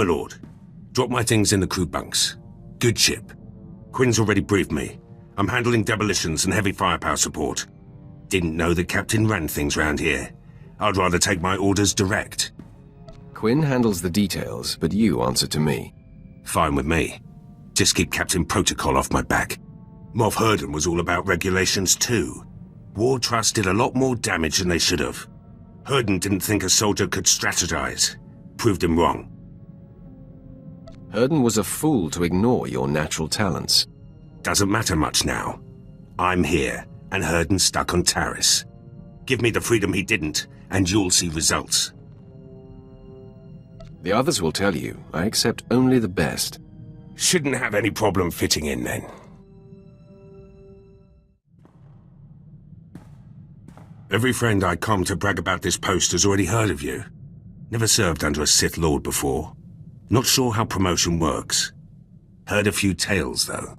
My lord, drop my things in the crew bunks. Good ship. Quinn's already briefed me. I'm handling demolitions and heavy firepower support. Didn't know the captain ran things round here. I'd rather take my orders direct. Quinn handles the details, but you answer to me. Fine with me. Just keep Captain Protocol off my back. Moff Herden was all about regulations too. War Trust did a lot more damage than they should have. Herden didn't think a soldier could strategize. Proved him wrong. Herden was a fool to ignore your natural talents. Doesn't matter much now. I'm here, and Herden's stuck on Taris. Give me the freedom he didn't, and you'll see results. The others will tell you, I accept only the best. Shouldn't have any problem fitting in then. Every friend I come to brag about this post has already heard of you. Never served under a Sith Lord before. Not sure how promotion works. Heard a few tales, though.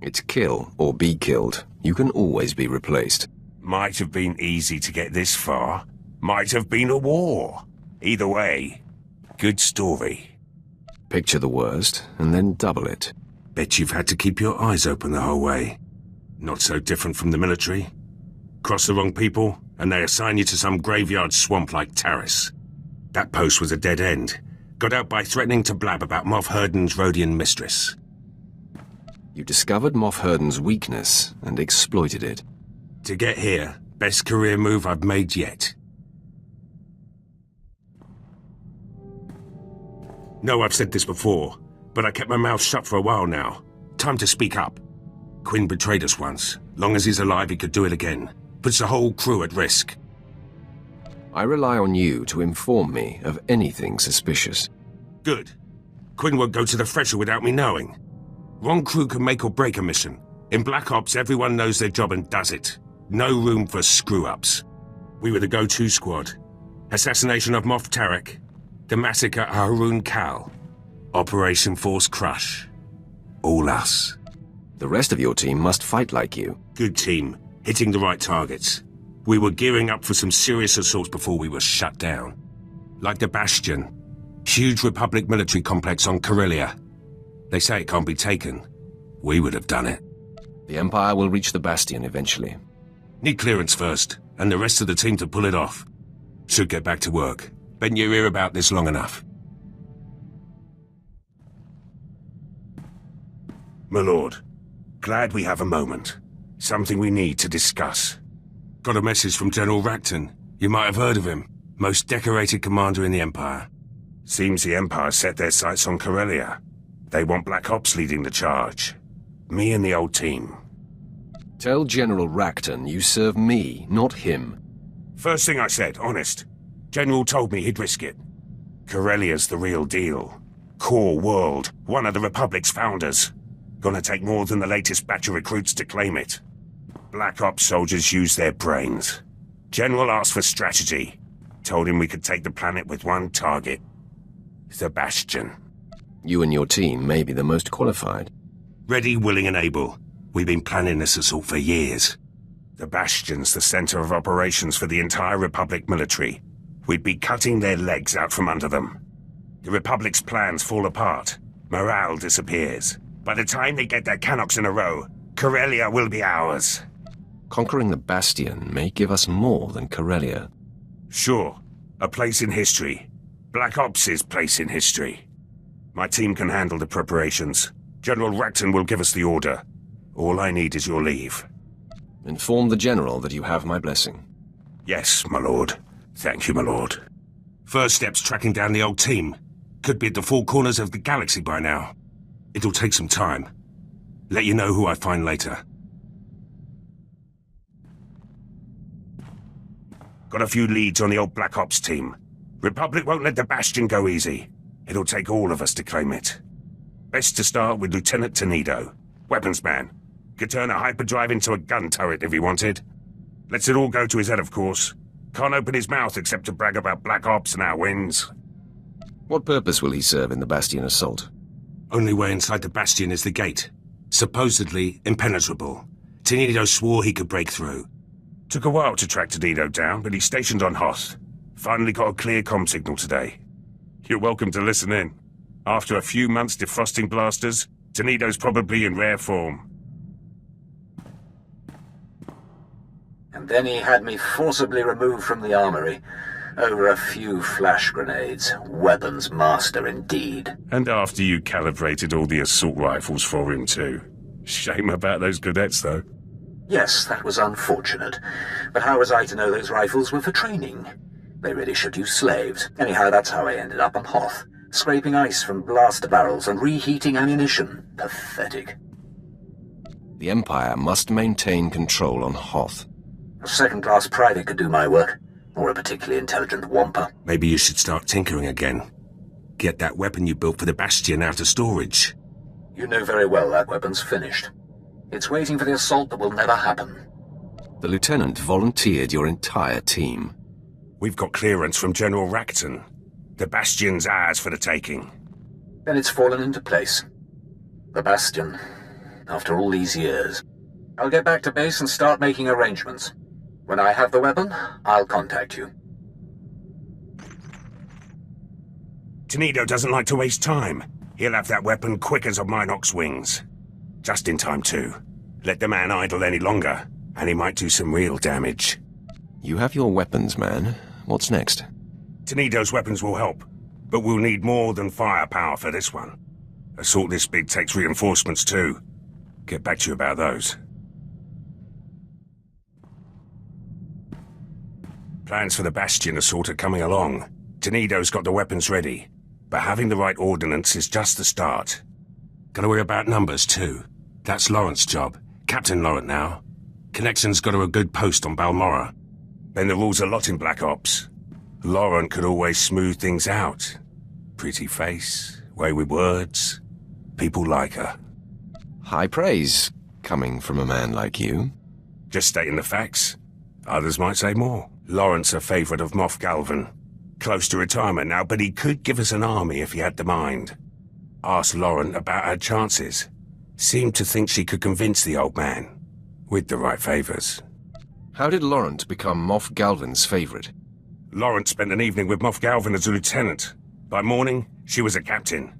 It's kill or be killed. You can always be replaced. Might have been easy to get this far. Might have been a war. Either way, good story. Picture the worst, and then double it. Bet you've had to keep your eyes open the whole way. Not so different from the military. Cross the wrong people, and they assign you to some graveyard swamp like Taris. That post was a dead end. Got out by threatening to blab about Moff Herden's Rhodian mistress. You discovered Moff Herden's weakness and exploited it. To get here, best career move I've made yet. No, I've said this before, but I kept my mouth shut for a while now. Time to speak up. Quinn betrayed us once. Long as he's alive, he could do it again. Puts the whole crew at risk. I rely on you to inform me of anything suspicious. Good. Quinn won't go to the Thresher without me knowing. Wrong crew can make or break a mission. In Black Ops, everyone knows their job and does it. No room for screw-ups. We were the go-to squad. Assassination of Moff Tarek. The massacre of Haroon Kal. Operation Force Crush. All us. The rest of your team must fight like you. Good team. Hitting the right targets. We were gearing up for some serious assaults before we were shut down. Like the Bastion. Huge Republic military complex on Corellia. They say it can't be taken. We would have done it. The Empire will reach the Bastion eventually. Need clearance first, and the rest of the team to pull it off. Should get back to work. Been your ear about this long enough. My lord, glad we have a moment. Something we need to discuss. Got a message from General Rak'nore. You might have heard of him. Most decorated commander in the Empire. Seems the Empire set their sights on Corellia. They want Black Ops leading the charge. Me and the old team. Tell General Rak'nore you serve me, not him. First thing I said, honest. General told me he'd risk it. Corellia's the real deal. Core world, one of the Republic's founders. Gonna take more than the latest batch of recruits to claim it. Black Ops soldiers use their brains. General asked for strategy. Told him we could take the planet with one target. The Bastion. You and your team may be the most qualified. Ready, willing and able. We've been planning this assault for years. The Bastion's the center of operations for the entire Republic military. We'd be cutting their legs out from under them. The Republic's plans fall apart. Morale disappears. By the time they get their cannocks in a row, Corellia will be ours. Conquering the Bastion may give us more than Corellia. Sure. A place in history. Black Ops' place in history. My team can handle the preparations. General Rak'nore will give us the order. All I need is your leave. Inform the General that you have my blessing. Yes, my lord. Thank you, my lord. First step's tracking down the old team. Could be at the four corners of the galaxy by now. It'll take some time. Let you know who I find later. Got a few leads on the old Black Ops team. Republic won't let the Bastion go easy. It'll take all of us to claim it. Best to start with Lieutenant Tenedo. Weapons man. Could turn a hyperdrive into a gun turret if he wanted. Lets it all go to his head, of course. Can't open his mouth except to brag about Black Ops and our wins. What purpose will he serve in the Bastion assault? Only way inside the Bastion is the gate. Supposedly impenetrable. Tenedo swore he could break through. Took a while to track Tenedo down, but he's stationed on Hoth. Finally got a clear comm signal today. You're welcome to listen in. After a few months defrosting blasters, Tenido's probably in rare form. And then he had me forcibly removed from the armory. Over a few flash grenades. Weapons master indeed. And after you calibrated all the assault rifles for him too. Shame about those cadets though. Yes, that was unfortunate. But how was I to know those rifles were for training? They really should use slaves. Anyhow, that's how I ended up on Hoth. Scraping ice from blaster barrels and reheating ammunition. Pathetic. The Empire must maintain control on Hoth. A second-class private could do my work. Or a particularly intelligent wampa. Maybe you should start tinkering again. Get that weapon you built for the Bastion out of storage. You know very well that weapon's finished. It's waiting for the assault that will never happen. The Lieutenant volunteered your entire team. We've got clearance from General Rak'nore. The Bastion's ours for the taking. Then it's fallen into place. The Bastion. After all these years. I'll get back to base and start making arrangements. When I have the weapon, I'll contact you. Tenido doesn't like to waste time. He'll have that weapon quick as a Minox wings. Just in time, too. Let the man idle any longer, and he might do some real damage. You have your weapons, man. What's next? Tenido's weapons will help, but we'll need more than firepower for this one. Assault this big takes reinforcements, too. Get back to you about those. Plans for the Bastion are sort of coming along. Tenido's got the weapons ready, but having the right ordnance is just the start. Gotta worry about numbers, too. That's Laurent's job. Captain Laurent now. Connection's got her a good post on Balmorra. Then the rules a lot in Black Ops. Laurent could always smooth things out. Pretty face, way with words. People like her. High praise, coming from a man like you. Just stating the facts. Others might say more. Laurent's a favourite of Moff Galvan. Close to retirement now, but he could give us an army if he had the mind. Asked Laurent about her chances. Seemed to think she could convince the old man. With the right favours. How did Laurent become Moff Galvan's favourite? Laurent spent an evening with Moff Galvan as a lieutenant. By morning, she was a captain.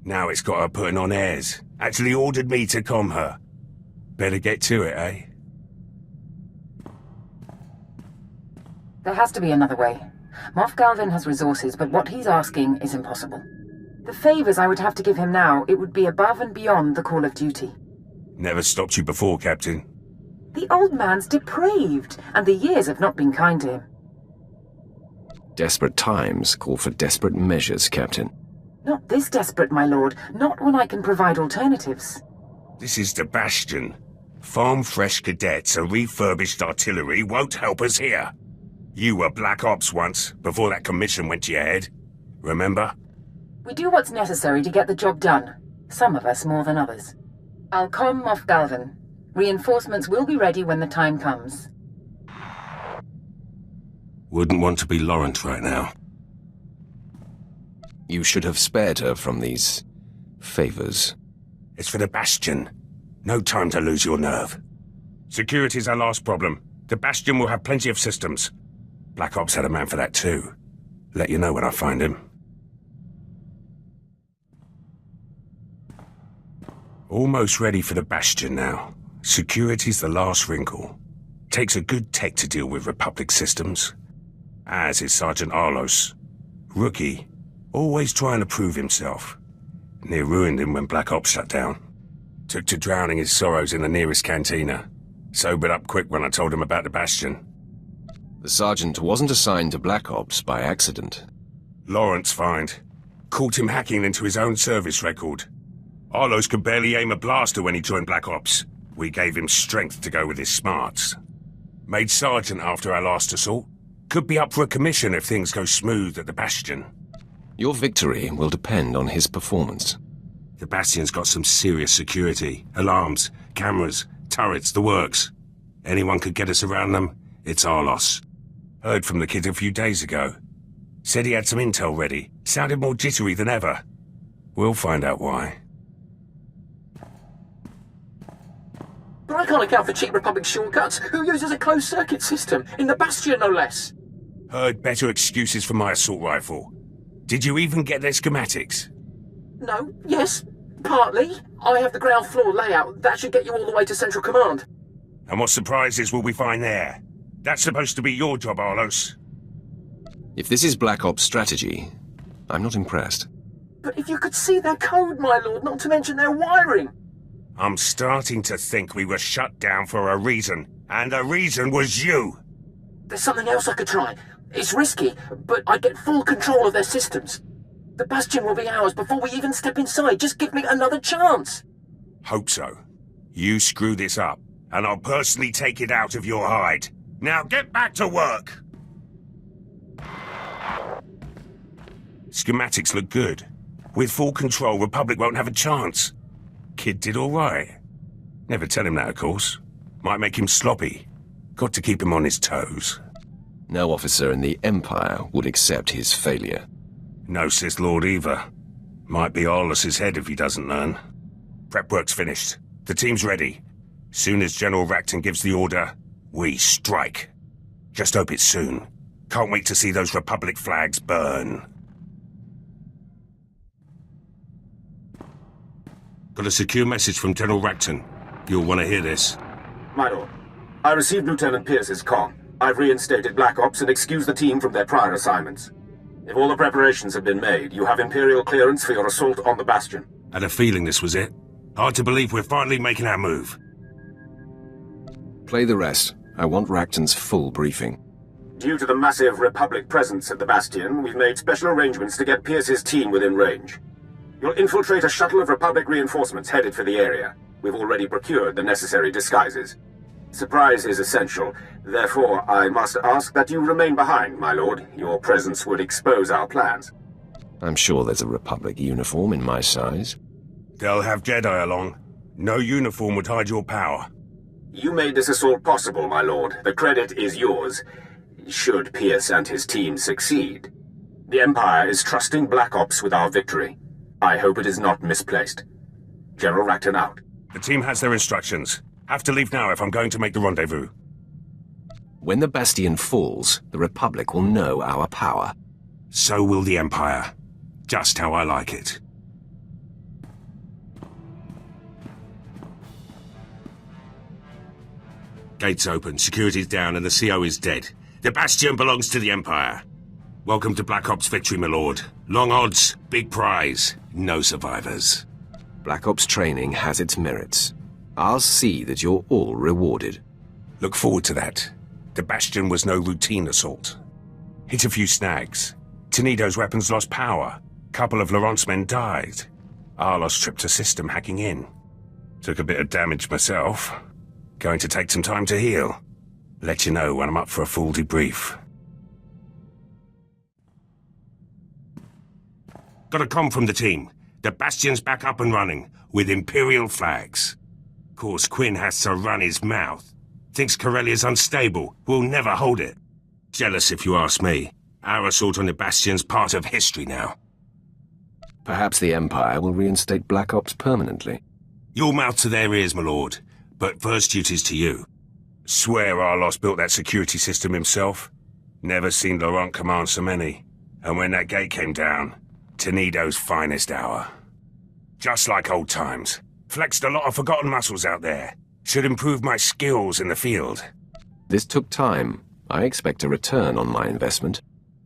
Now it's got her putting on airs. Actually ordered me to calm her. Better get to it, eh? There has to be another way. Moff Galvan has resources, but what he's asking is impossible. The favors I would have to give him now, it would be above and beyond the call of duty. Never stopped you before, Captain. The old man's depraved, and the years have not been kind to him. Desperate times call for desperate measures, Captain. Not this desperate, my lord. Not when I can provide alternatives. This is the Bastion. Farm-fresh cadets and refurbished artillery won't help us here. You were Black Ops once, before that commission went to your head. Remember? We do what's necessary to get the job done. Some of us more than others. I'll calm Moff Galvan. Reinforcements will be ready when the time comes. Wouldn't want to be Laurent right now. You should have spared her from these favors. It's for the Bastion. No time to lose your nerve. Security's our last problem. The Bastion will have plenty of systems. Black Ops had a man for that too. Let you know when I find him. Almost ready for the Bastion now. Security's the last wrinkle. Takes a good tech to deal with Republic systems. As is Sergeant Arlos. Rookie. Always trying to prove himself. Near ruined him when Black Ops shut down. Took to drowning his sorrows in the nearest cantina. Sobered up quick when I told him about the Bastion. The sergeant wasn't assigned to Black Ops by accident. Laurent's find. Caught him hacking into his own service record. Arlos could barely aim a blaster when he joined Black Ops. We gave him strength to go with his smarts. Made sergeant after our last assault. Could be up for a commission if things go smooth at the Bastion. Your victory will depend on his performance. The Bastion's got some serious security. Alarms, cameras, turrets, the works. Anyone could get us around them, it's our loss. Heard from the kid a few days ago. Said he had some intel ready. Sounded more jittery than ever. We'll find out why. But I can't account for cheap Republic shortcuts. Who uses a closed-circuit system? In the Bastion, no less. Heard better excuses for my assault rifle. Did you even get their schematics? No, yes, partly. I have the ground floor layout. That should get you all the way to Central Command. And what surprises will we find there? That's supposed to be your job, Arlos. If this is Black Ops strategy, I'm not impressed. But if you could see their code, my lord, not to mention their wiring. I'm starting to think we were shut down for a reason, and the reason was you. There's something else I could try. It's risky, but I get full control of their systems. The Bastion will be ours before we even step inside. Just give me another chance. Hope so. You screw this up, and I'll personally take it out of your hide. Now get back to work! Schematics look good. With full control, Republic won't have a chance. Kid did all right. Never tell him that, of course. Might make him sloppy. Got to keep him on his toes. No officer in the Empire would accept his failure. No Sith Lord either. Might be Arlos's head if he doesn't learn. Prep work's finished. The team's ready. Soon as General Rak'nore gives the order, we strike. Just hope it's soon. Can't wait to see those Republic flags burn. Got a secure message from General Rak'nore. You'll want to hear this. My lord, I received Lieutenant Pierce's comm. I've reinstated Black Ops and excused the team from their prior assignments. If all the preparations have been made, you have Imperial clearance for your assault on the Bastion. Had a feeling this was it. Hard to believe we're finally making our move. Play the rest. I want Rak'nore's full briefing. Due to the massive Republic presence at the Bastion, we've made special arrangements to get Pierce's team within range. You'll infiltrate a shuttle of Republic reinforcements headed for the area. We've already procured the necessary disguises. Surprise is essential. Therefore, I must ask that you remain behind, my lord. Your presence would expose our plans. I'm sure there's a Republic uniform in my size. They'll have Jedi along. No uniform would hide your power. You made this assault possible, my lord. The credit is yours, should Pierce and his team succeed. The Empire is trusting Black Ops with our victory. I hope it is not misplaced. General Rak'nore out. The team has their instructions. Have to leave now if I'm going to make the rendezvous. When the Bastion falls, the Republic will know our power. So will the Empire. Just how I like it. Gates open, security's down, and the CO is dead. The Bastion belongs to the Empire. Welcome to Black Ops victory, my lord. Long odds, big prize, no survivors. Black Ops training has its merits. I'll see that you're all rewarded. Look forward to that. The Bastion was no routine assault. Hit a few snags. Tenido's weapons lost power. Couple of Laurent's men died. Arlos tripped a system hacking in. Took a bit of damage myself. Going to take some time to heal. Let you know when I'm up for a full debrief. Got a comm from the team. The Bastion's back up and running, with Imperial flags. Course Quinn has to run his mouth. Thinks Corellia's unstable, will never hold it. Jealous if you ask me. Our assault on the Bastion's part of history now. Perhaps the Empire will reinstate Black Ops permanently. Your mouth to their ears, my lord. But first duty's to you. Swear Arlos built that security system himself. Never seen Laurent command so many. And when that gate came down, Tenido's finest hour. Just like old times. Flexed a lot of forgotten muscles out there. Should improve my skills in the field. This took time. I expect a return on my investment.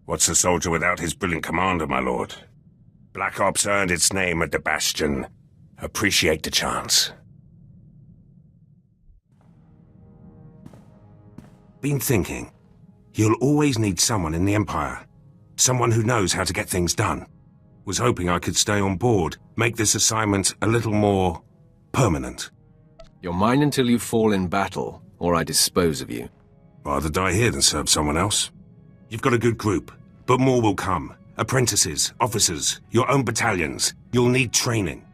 What's a soldier without his brilliant commander, my lord? Black Ops earned its name at the Bastion. Appreciate the chance. Been thinking. You'll always need someone in the Empire. Someone who knows how to get things done. Was hoping I could stay on board, make this assignment a little more permanent. You're mine until you fall in battle, or I dispose of you. Rather die here than serve someone else. You've got a good group, but more will come. Apprentices, officers, your own battalions. You'll need training.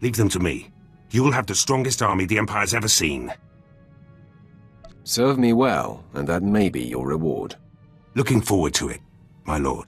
Leave them to me. You'll have the strongest army the Empire's ever seen. Serve me well, and that may be your reward. Looking forward to it, my lord.